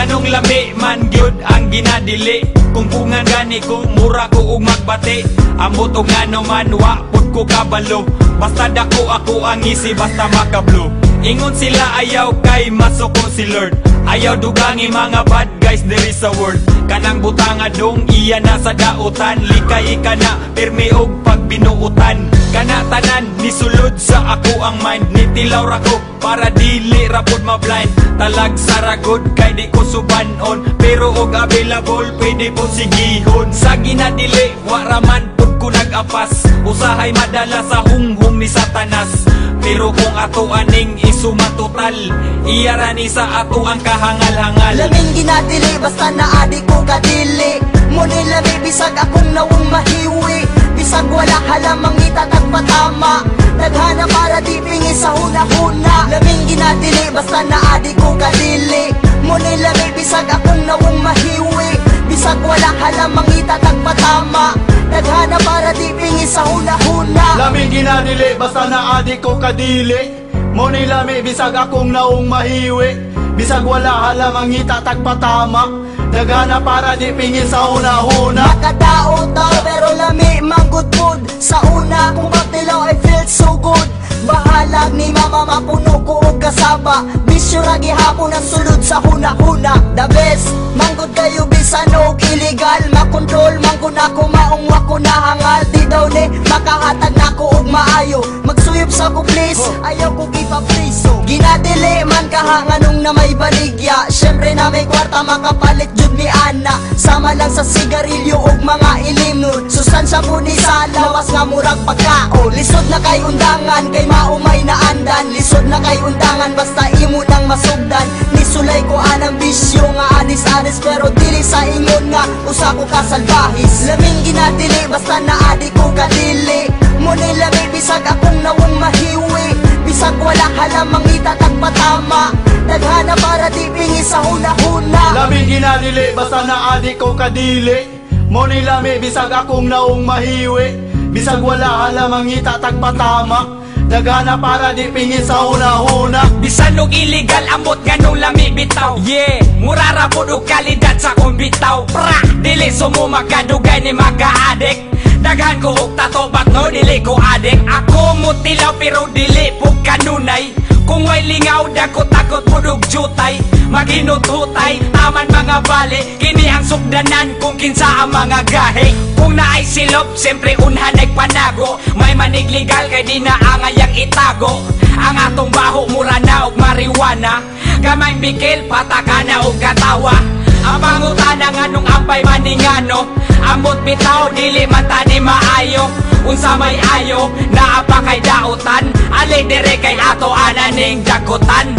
Nganong lami man gyud ang ginadili. Kung pungan gani ko, mura ko ug magbati. Ambot og ngano man wa pud ko kabalo. Basta dako ako ang isi, basta makablo. Ingon sila ayaw kay masuko si Lord. Ayaw dugangi mga bad guys there is a word. Kanang butanga dong iya na sa dautan. Likay ka na pirmi og pagbinuutan. Kana tanan nisulod sa ako ang mind. Nitilaw ra ko para dili ra pud ma-blind. Talag saragod kay di ko subanon. Pero og available pwede po sigihon. Sa ginadili wa raman pud ko nag-apas. Usahay madala sa hunghong ni Satanas. Pero kung ato aning isumatotal, iyarani sa ato ang kahangal-hangal. Laming ginadili basta naadi ko kadili. Muni lami bisag akong nawong mahiwi. Bisag wala halamang itatag patama. Naghana para di pingi sa huna-huna. Laming ginadili basta naadi ko kadili. Muni lami bisag akong nawong mahiwi. Bisag wala halamang itatag patama. Naghana para di pingi sa huna-huna. Laming ginadili basta naadi ko kadili. Muni lami bisag akong naong mahiwi. Bisag wala halamang itatag patama. Naghana para di pingi sa huna-huna. Nakadao ta pero lami manggod food. Sa una kung magtilaw I feel so good. Bahalag ni mama mapuno ko og kasaba. Bisyo ra gihapon ang sulod sa huna-huna. The best manggod kayo bisan og illegal. Makontrol manggod ako maong wako nahangal. Di daw ni makahatag nako og maayo. Magsuyop sa ko please, ayaw ko gipapriso. Ginadili man kaha nganong na may baligya. Syempre na may kwarta makapalit jud ni ana. Sama lang sa sigarilyo og mga ilim nun. Sustansya mo ni sa lawas nga murag pagkaon. Lisod na kay undangan kay maumay na andan. Lisod na kay undangan basta imo nang masugdan. Nisulay ko anang bisyo nga anis-anis pero dili sa ingon nga usa ko kasalbahis. Laming ginadili basta naadi ko kadili. Muni lami bisag akong nawong mahiwi. Bisag wala halamang itatag patama. Naghana para di pingi sa huna-huna. Laming ginadili basta naadi ko kadili. Muni lami bisag akong naong mahiwi. Bisag wala halamang itatag patama. Naghana para di pingi sa huna-huna. Bisan og illegal amot ganong lami bitaw. Yeah, murara po og kalidad sa kong bitaw. Pra, dili sumo makadugay ni maka-addict. Daghan ko og tato but no dili ko adik. Ako mutilaw pero dili po kanunay. Kung may lingaw dako takot po og jutay. Maghinututay, taman mga bali. Kini ang sugdanan kung kinsa ang mga gahe. Kung naay silop, siyempre unhan ay panago. May manig legal kay di na angayang itago. Ang atong baho mura na og marijuana. Gamay bikil, patakana og katawa. Ang pangutana nga nung ampay maningano. Amot bitaw, dili mata ni maayo. Unsa may ayo, naapa kay dautan. Ali dire kay ato ananing dagutan.